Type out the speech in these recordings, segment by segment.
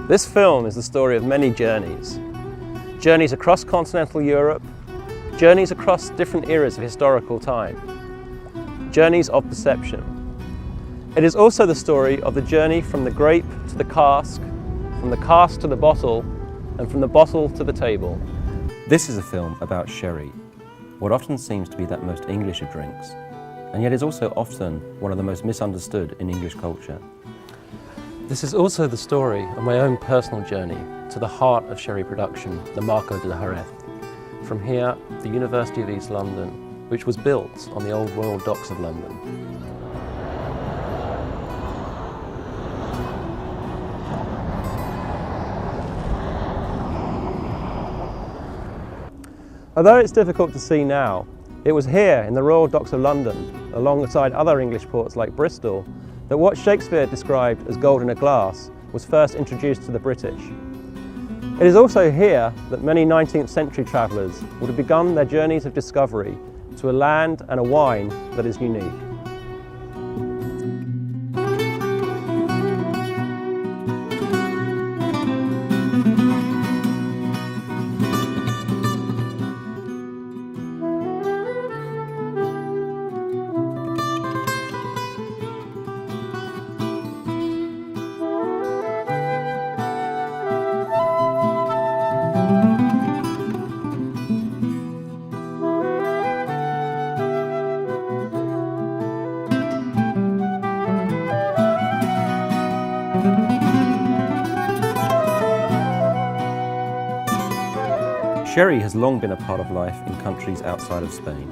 This film is the story of many journeys. Journeys across continental Europe, journeys across different eras of historical time, journeys of perception. It is also the story of the journey from the grape to the cask, from the cask to the bottle, and from the bottle to the table. This is a film about sherry, what often seems to be that most English of drinks, and yet is also often one of the most misunderstood in English culture. This is also the story of my own personal journey to the heart of sherry production, the Marco de Jerez. From here, the University of East London, which was built on the old Royal Docks of London. Although it's difficult to see now, it was here in the Royal Docks of London, alongside other English ports like Bristol, that what Shakespeare described as gold in a glass was first introduced to the British. It is also here that many 19th century travellers would have begun their journeys of discovery to a land and a wine that is unique. Sherry has long been a part of life in countries outside of Spain,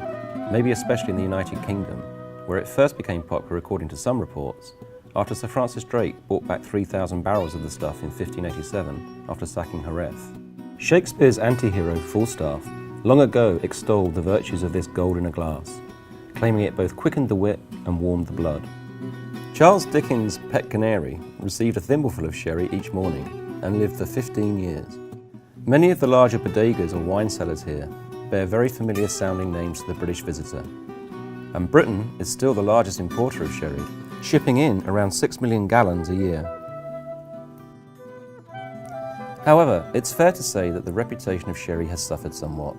maybe especially in the United Kingdom, where it first became popular, according to some reports, after Sir Francis Drake brought back 3,000 barrels of the stuff in 1587 after sacking Jerez. Shakespeare's anti-hero Falstaff long ago extolled the virtues of this gold in a glass, claiming it both quickened the wit and warmed the blood. Charles Dickens' pet canary received a thimbleful of sherry each morning and lived for 15 years. Many of the larger bodegas or wine cellars here bear very familiar sounding names to the British visitor. And Britain is still the largest importer of sherry, shipping in around 6 million gallons a year. However, it's fair to say that the reputation of sherry has suffered somewhat.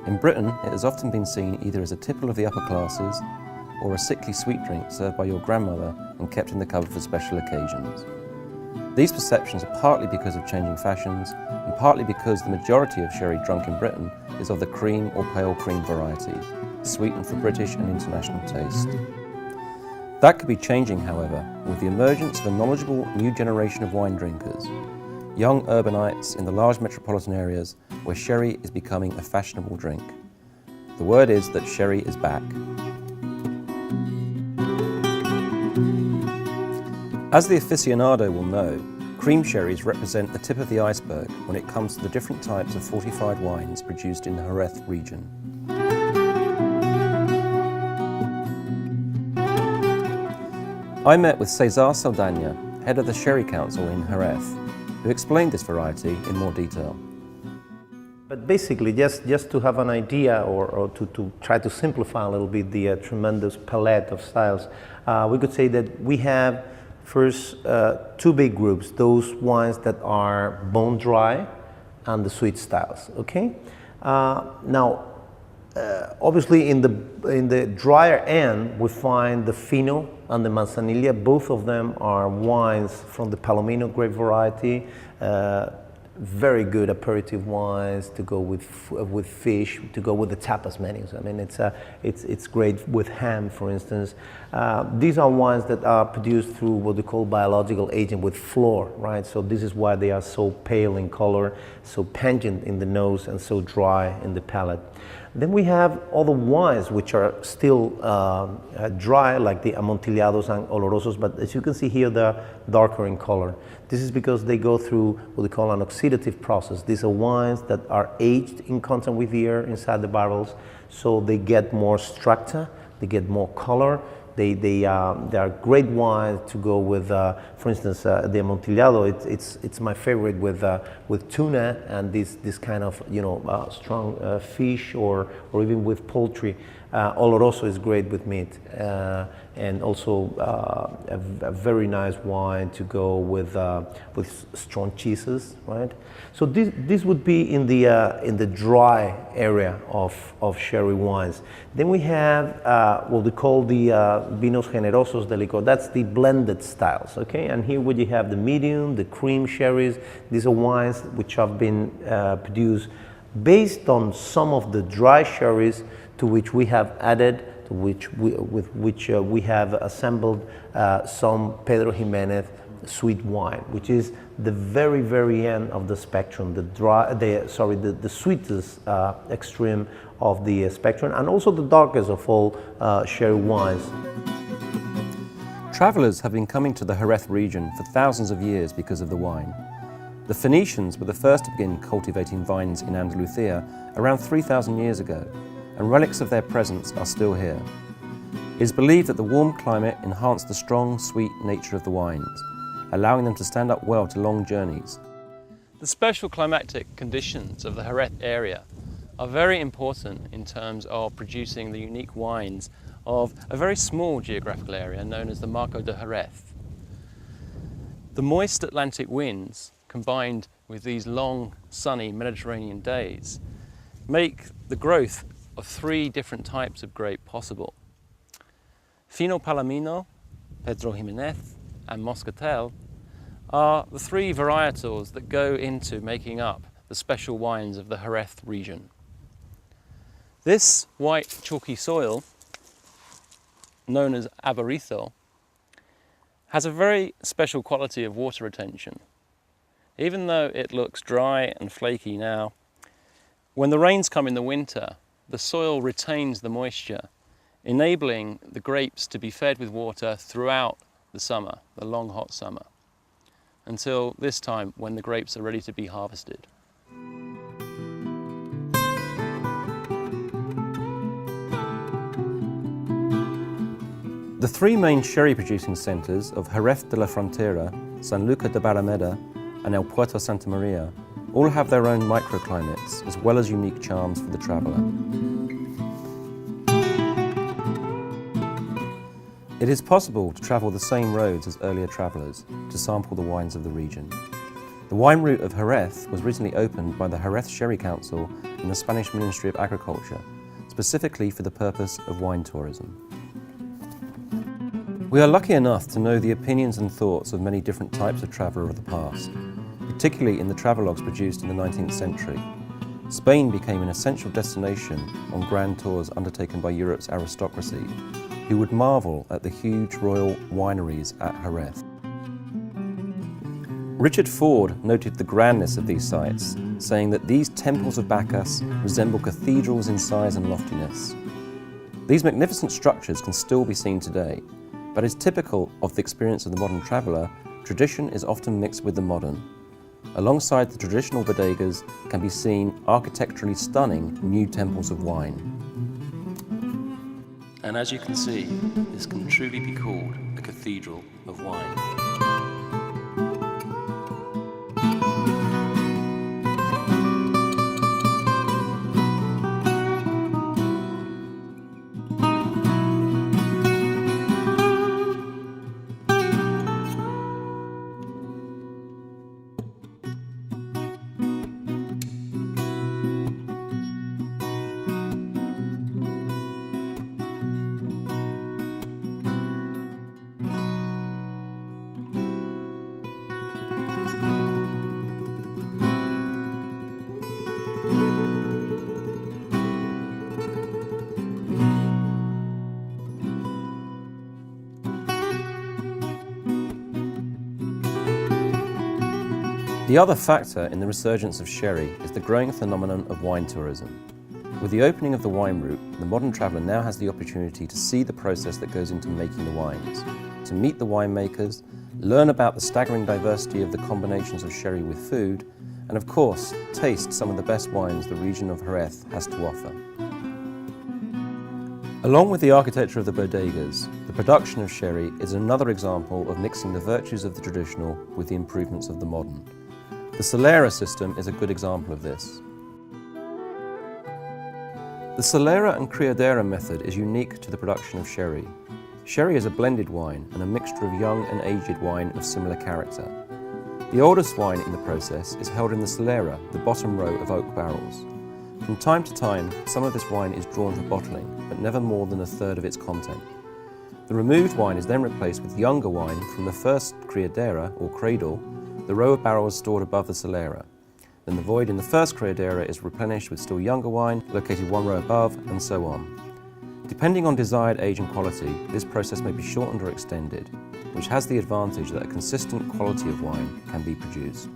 In Britain, it has often been seen either as a tipple of the upper classes or a sickly sweet drink served by your grandmother and kept in the cupboard for special occasions. These perceptions are partly because of changing fashions and partly because the majority of sherry drunk in Britain is of the cream or pale cream variety, sweetened for British and international taste. That could be changing, however, with the emergence of a knowledgeable new generation of wine drinkers, young urbanites in the large metropolitan areas where sherry is becoming a fashionable drink. The word is that sherry is back. As the aficionado will know, cream sherries represent the tip of the iceberg when it comes to the different types of fortified wines produced in the Jerez region. I met with César Saldaña, head of the Sherry Council in Jerez, who explained this variety in more detail. But basically, just to have an idea or to try to simplify a little bit the tremendous palette of styles, we could say that we have first, two big groups, those wines that are bone dry and the sweet styles, okay? Now, obviously in the drier end, we find the Fino and the Manzanilla. Both of them are wines from the Palomino grape variety. Very good aperitif wines to go with fish, to go with the tapas menus. I mean, it's great with ham, for instance. These are wines that are produced through what we call biological agent with fluor, right? So this is why they are so pale in color, so pungent in the nose, and so dry in the palate. Then we have other wines which are still dry, like the amontillados and olorosos, but as you can see here, they're darker in color. This is because they go through what we call an oxidative process. These are wines that are aged in contact with the air inside the barrels, so they get more structure, they get more color. They are great wines to go with, for instance, the amontillado. It's my favorite with tuna and this kind of strong fish or even with poultry. Oloroso is great with meat, and also a very nice wine to go with strong cheeses, right? So this would be in the dry area of sherry wines. Then we have what we call the vinos generosos de licor. That's the blended styles, okay? And here would you have the medium, the cream sherries. These are wines which have been produced based on some of the dry sherries to which we have added, with which we have assembled some Pedro Jimenez sweet wine, which is the very, very end of the spectrum, the sweetest extreme of the spectrum, and also the darkest of all sherry wines. Travellers have been coming to the Jerez region for thousands of years because of the wine. The Phoenicians were the first to begin cultivating vines in Andalusia around 3,000 years ago, and relics of their presence are still here. It is believed that the warm climate enhanced the strong, sweet nature of the wines, allowing them to stand up well to long journeys. The special climatic conditions of the Jerez area are very important in terms of producing the unique wines of a very small geographical area known as the Marco de Jerez. The moist Atlantic winds, combined with these long, sunny Mediterranean days, make the growth of 3 different types of grape possible. Fino Palomino, Pedro Jimenez, and Moscatel are the 3 varietals that go into making up the special wines of the Jerez region. This white chalky soil, known as arborizo, has a very special quality of water retention. Even though it looks dry and flaky now, when the rains come in the winter, the soil retains the moisture, enabling the grapes to be fed with water throughout the summer, the long hot summer, until this time when the grapes are ready to be harvested. The 3 main sherry producing centres of Jerez de la Frontera, Sanlúcar de Barrameda, and El Puerto Santa Maria all have their own microclimates as well as unique charms for the traveller. It is possible to travel the same roads as earlier travellers to sample the wines of the region. The wine route of Jerez was originally opened by the Jerez Sherry Council and the Spanish Ministry of Agriculture, specifically for the purpose of wine tourism. We are lucky enough to know the opinions and thoughts of many different types of traveller of the past, particularly in the travelogues produced in the 19th century. Spain became an essential destination on grand tours undertaken by Europe's aristocracy, who would marvel at the huge royal wineries at Jerez. Richard Ford noted the grandness of these sites, saying that these temples of Bacchus resemble cathedrals in size and loftiness. These magnificent structures can still be seen today, but is typical of the experience of the modern traveller, tradition is often mixed with the modern. Alongside the traditional bodegas can be seen architecturally stunning new temples of wine. And as you can see, this can truly be called a cathedral of wine. The other factor in the resurgence of sherry is the growing phenomenon of wine tourism. With the opening of the wine route, the modern traveller now has the opportunity to see the process that goes into making the wines, to meet the winemakers, learn about the staggering diversity of the combinations of sherry with food, and of course, taste some of the best wines the region of Jerez has to offer. Along with the architecture of the bodegas, the production of sherry is another example of mixing the virtues of the traditional with the improvements of the modern. The Solera system is a good example of this. The The Solera and Criadera method is unique to the production of sherry. Sherry is a blended wine and a mixture of young and aged wine of similar character. The oldest wine in the process is held in the Solera, the bottom row of oak barrels. From time to time, some of this wine is drawn for bottling, but never more than a third of its content. The removed wine is then replaced with younger wine from the first Criadera, or cradle, the row of barrels stored above the Solera. Then the void in the first Criadera is replenished with still younger wine, located one row above, and so on. Depending on desired age and quality, this process may be shortened or extended, which has the advantage that a consistent quality of wine can be produced.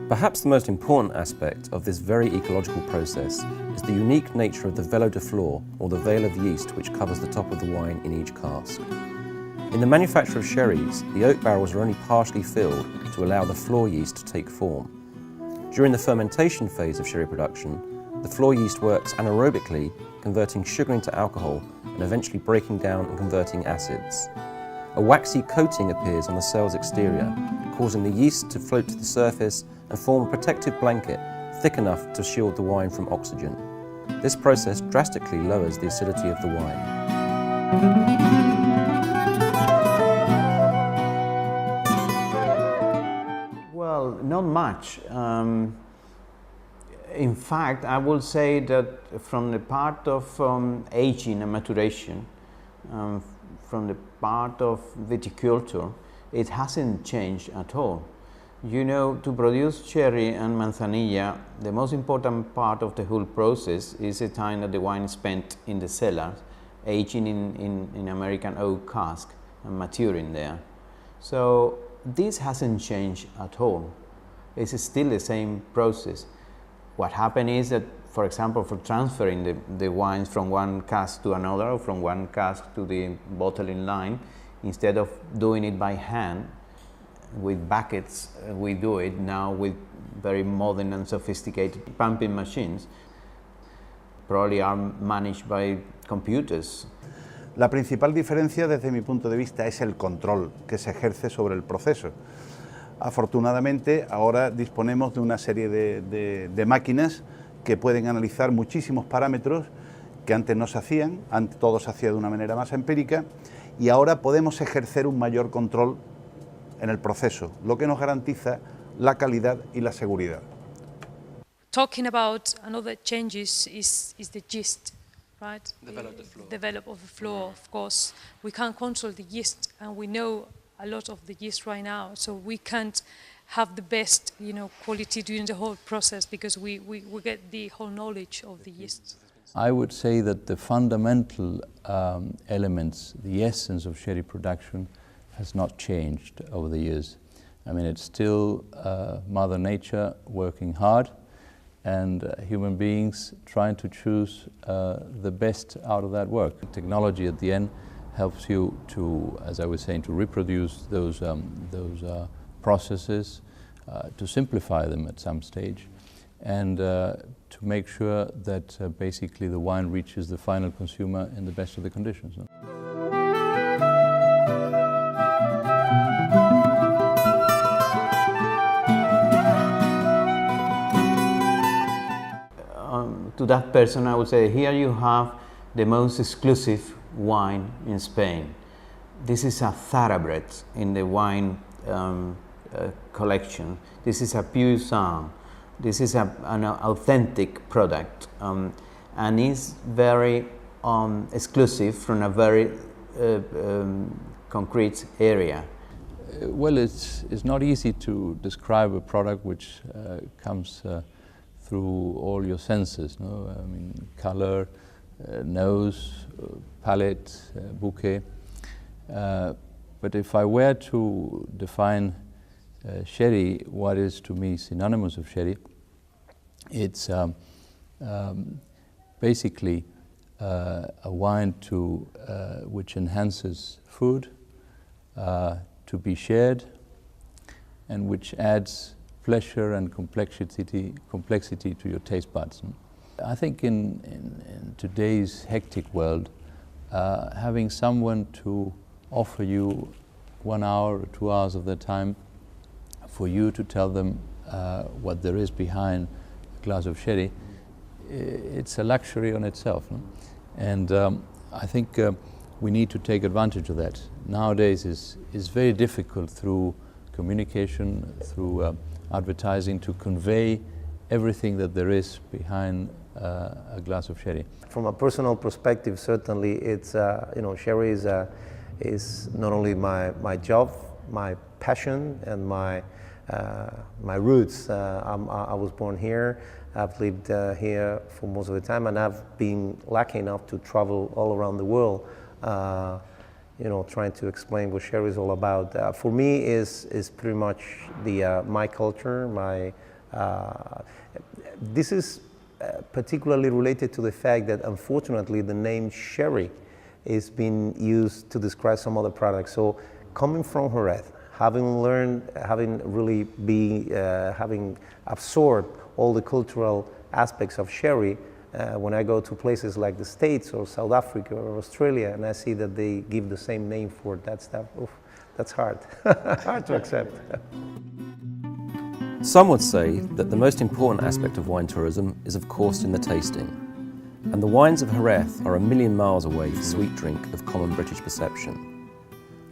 Perhaps the most important aspect of this very ecological process is the unique nature of the velo de flor, or the veil of yeast which covers the top of the wine in each cask. In the manufacture of sherries, the oak barrels are only partially filled to allow the flor yeast to take form. During the fermentation phase of sherry production, the flor yeast works anaerobically, converting sugar into alcohol and eventually breaking down and converting acids. A waxy coating appears on the cell's exterior, causing the yeast to float to the surface and form a protective blanket thick enough to shield the wine from oxygen. This process drastically lowers the acidity of the wine. Well, not much. In fact, I will say that from the part of aging and maturation, from the part of viticulture, it hasn't changed at all. You know, to produce sherry and manzanilla, the most important part of the whole process is the time that the wine is spent in the cellar, aging in American oak cask and maturing there. So this hasn't changed at all. It's still the same process. What happened is that, for example, for transferring the wines from one cask to another, or from one cask to the bottling line, instead of doing it by hand with buckets, we do it now with very modern and sophisticated pumping machines. Probably are managed by computers. La principal diferencia desde mi punto de vista es el control que se ejerce sobre el proceso. Afortunadamente ahora disponemos de una serie de máquinas que pueden analizar muchísimos parámetros que antes no se hacían, antes todo se hacía de una manera más empírica, y ahora podemos ejercer un mayor control en el proceso, lo que nos garantiza la calidad y la seguridad. Talking about another changes is the yeast, right? The velo of the floor, of course. We can't control the yeast, and we know a lot of the yeast right now, so we can't have the best, quality during the whole process because we get the whole knowledge of the yeast. I would say that the fundamental elements, the essence of sherry production has not changed over the years. I mean, it's still Mother Nature working hard and human beings trying to choose the best out of that work. Technology at the end helps you to, as I was saying, to reproduce those processes, to simplify them at some stage, and to make sure that basically the wine reaches the final consumer in the best of the conditions. To that person, I would say, here you have the most exclusive wine in Spain. This is a thoroughbred in the wine collection. This is a pure sang. This is an authentic product, and is very exclusive from a very concrete area. Well, it's not easy to describe a product which comes through all your senses, no? I mean, color, nose, palate, bouquet. But if I were to define sherry, what is to me synonymous of sherry, it's basically a wine which enhances food, to be shared, and which adds pleasure and complexity to your taste buds. I think in today's hectic world, having someone to offer you 1 hour or 2 hours of their time for you to tell them what there is behind a glass of sherry it's a luxury on itself. No? And I think we need to take advantage of that. Nowadays is very difficult through communication, through advertising, to convey everything that there is behind a glass of sherry. From a personal perspective, certainly, it's sherry is not only my job, my passion, and my roots. I was born here. I've lived here for most of the time, and I've been lucky enough to travel all around the world, trying to explain what sherry is all about. For me, is pretty much my culture. This is particularly related to the fact that, unfortunately, the name sherry is being used to describe some other products. So, coming from Jerez, having learned, having absorbed all the cultural aspects of sherry, when I go to places like the States or South Africa or Australia, and I see that they give the same name for that stuff, that's hard, hard to accept. Some would say that the most important aspect of wine tourism is, of course, in the tasting. And the wines of Jerez are a million miles away the sweet drink of common British perception.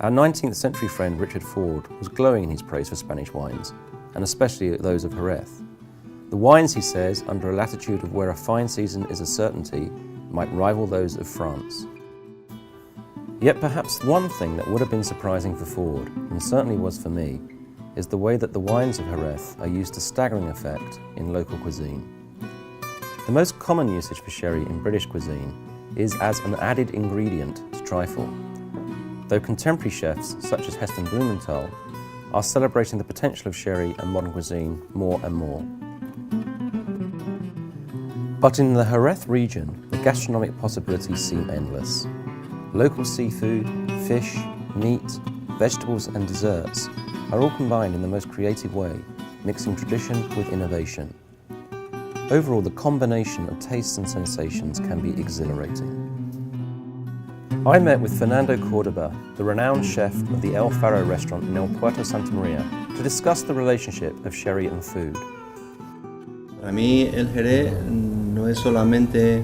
Our 19th century friend Richard Ford was glowing in his praise for Spanish wines, and especially those of Jerez. The wines, he says, under a latitude of where a fine season is a certainty, might rival those of France. Yet perhaps one thing that would have been surprising for Ford, and certainly was for me, is the way that the wines of Jerez are used to staggering effect in local cuisine. The most common usage for sherry in British cuisine is as an added ingredient to trifle, though contemporary chefs such as Heston Blumenthal are celebrating the potential of sherry and modern cuisine more and more. But in the Jerez region, the gastronomic possibilities seem endless. Local seafood, fish, meat, vegetables and desserts are all combined in the most creative way, mixing tradition with innovation. Overall, the combination of tastes and sensations can be exhilarating. I met with Fernando Cordoba, the renowned chef of the El Faro restaurant in El Puerto Santa Maria, to discuss the relationship of sherry and food. Para mí el Jerez no es solamente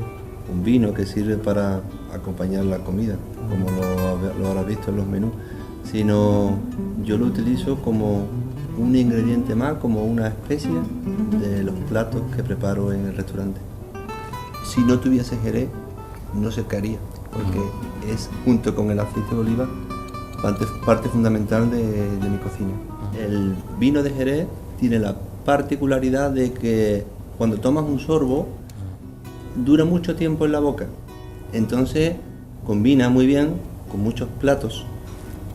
un vino que sirve para acompañar la comida, como lo habrás visto en los menús, sino yo lo utilizo como un ingrediente más, como una especia de los platos que preparo en el restaurante. Si no tuviese Jerez, no se haría, porque es, junto con el aceite de oliva, parte fundamental de mi cocina. El vino de Jerez tiene la particularidad de que cuando tomas un sorbo, dura mucho tiempo en la boca. Entonces combina muy bien con muchos platos,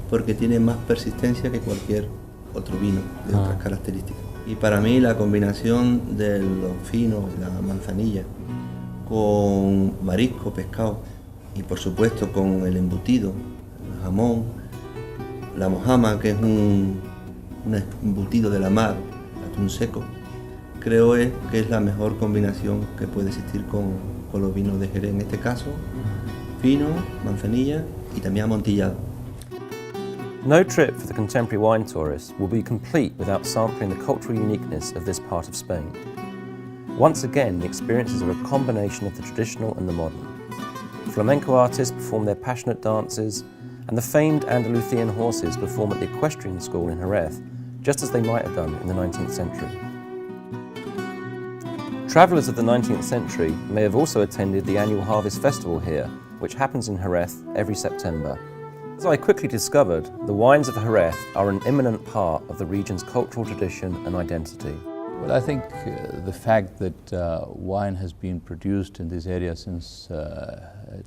porque tiene más persistencia que cualquier otro vino de otras características. Y para mí la combinación de los finos, la manzanilla, con marisco, pescado, y por supuesto con el embutido, el jamón, la mojama, que es un embutido de la mar, atún seco, creo que es la mejor combinación que puede existir con los vinos de Jerez. En este caso, fino, manzanilla y también amontillado. No trip for the contemporary wine tourist will be complete without sampling the cultural uniqueness of this part of Spain. Once again, the experiences are a combination of the traditional and the modern. Flamenco artists perform their passionate dances, and the famed Andalusian horses perform at the equestrian school in Jerez, just as they might have done in the 19th century. Travellers of the 19th century may have also attended the annual Harvest Festival here, which happens in Jerez every September. As I quickly discovered, the wines of Jerez are an imminent part of the region's cultural tradition and identity. Well, I think the fact that wine has been produced in this area since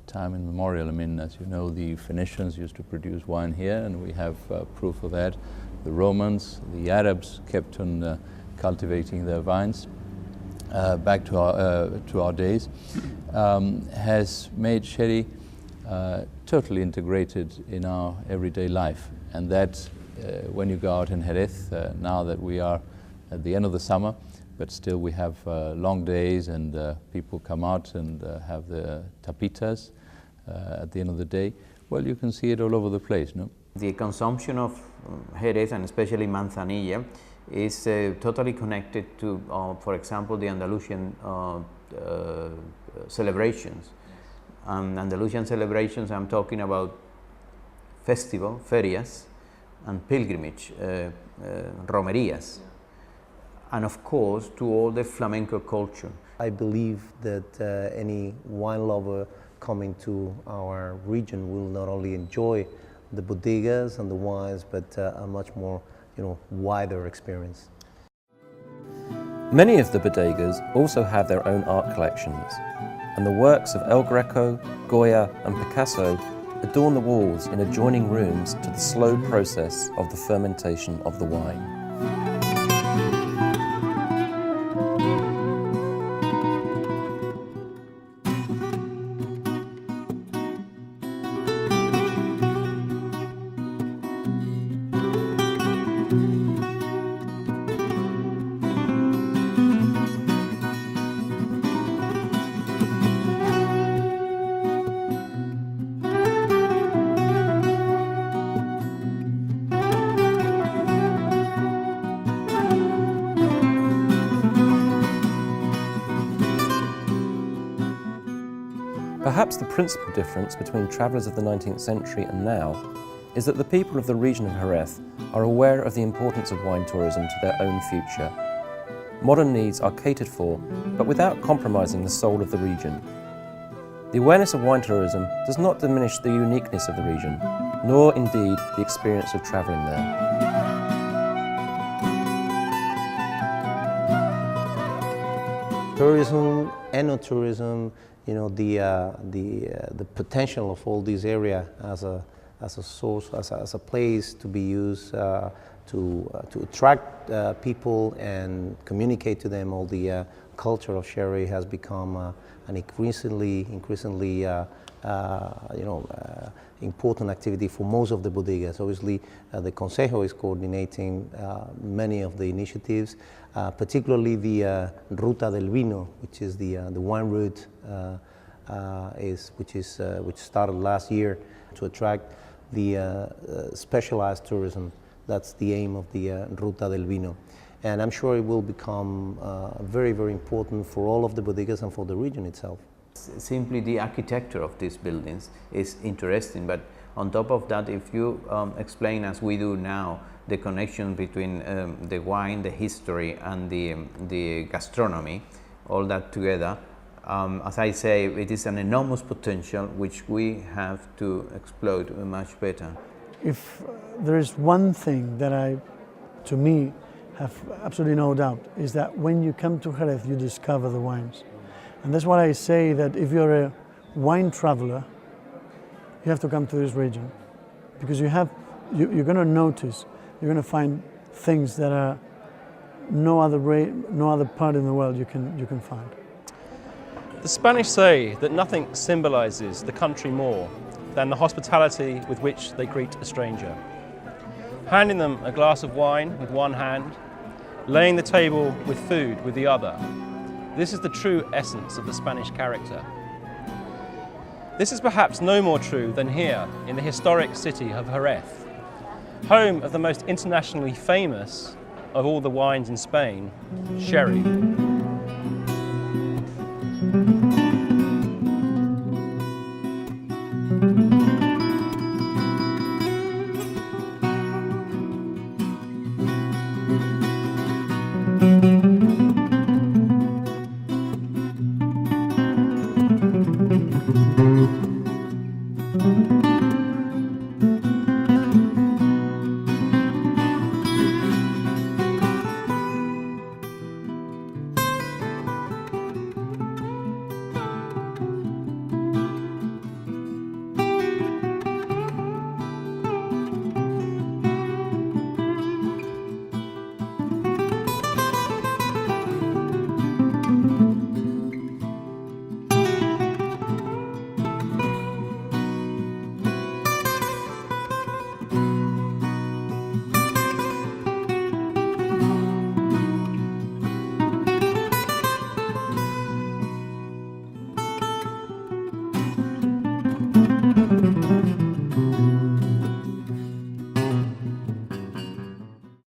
time immemorial. I mean, as you know, the Phoenicians used to produce wine here, and we have proof of that. The Romans, the Arabs kept on cultivating their vines back to our days, has made sherry totally integrated in our everyday life. And that when you go out in Jerez, now that we are at the end of the summer, but still we have long days, and people come out and have the tapitas at the end of the day. Well, you can see it all over the place, no? The consumption of Jerez, and especially Manzanilla, is totally connected to, for example, the Andalusian celebrations. Andalusian celebrations, I'm talking about festival, ferias, and pilgrimage, romerías, and of course to all the flamenco culture. I believe that any wine lover coming to our region will not only enjoy the bodegas and the wines, but a much more, wider experience. Many of the bodegas also have their own art collections, and the works of El Greco, Goya and Picasso adorn the walls in adjoining rooms to the slow process of the fermentation of the wine. Perhaps the principal difference between travellers of the 19th century and now is that the people of the region of Jerez are aware of the importance of wine tourism to their own future. Modern needs are catered for, but without compromising the soul of the region. The awareness of wine tourism does not diminish the uniqueness of the region, nor indeed the experience of travelling there. Tourism, eno-tourism, the potential of all this area as a source, as a place to be used to attract people and communicate to them all the culture of sherry has become an increasingly important activity for most of the bodegas. Obviously, the Consejo is coordinating many of the initiatives, particularly the Ruta del Vino, which is the wine route, which started last year to attract the specialized tourism. That's the aim of the Ruta del Vino. And I'm sure it will become very, very important for all of the bodegas and for the region itself. Simply the architecture of these buildings is interesting, but on top of that, if you explain, as we do now, the connection between the wine, the history, and the gastronomy, all that together, as I say, it is an enormous potential which we have to exploit much better. If there is one thing that to me, have absolutely no doubt, is that when you come to Jerez, you discover the wines. And that's why I say that if you're a wine traveler, you have to come to this region, because you're going to notice, you're going to find things that are no other part in the world you can find. The Spanish say that nothing symbolizes the country more than the hospitality with which they greet a stranger. Handing them a glass of wine with one hand, laying the table with food with the other. This is the true essence of the Spanish character. This is perhaps no more true than here in the historic city of Jerez, home of the most internationally famous of all the wines in Spain, sherry.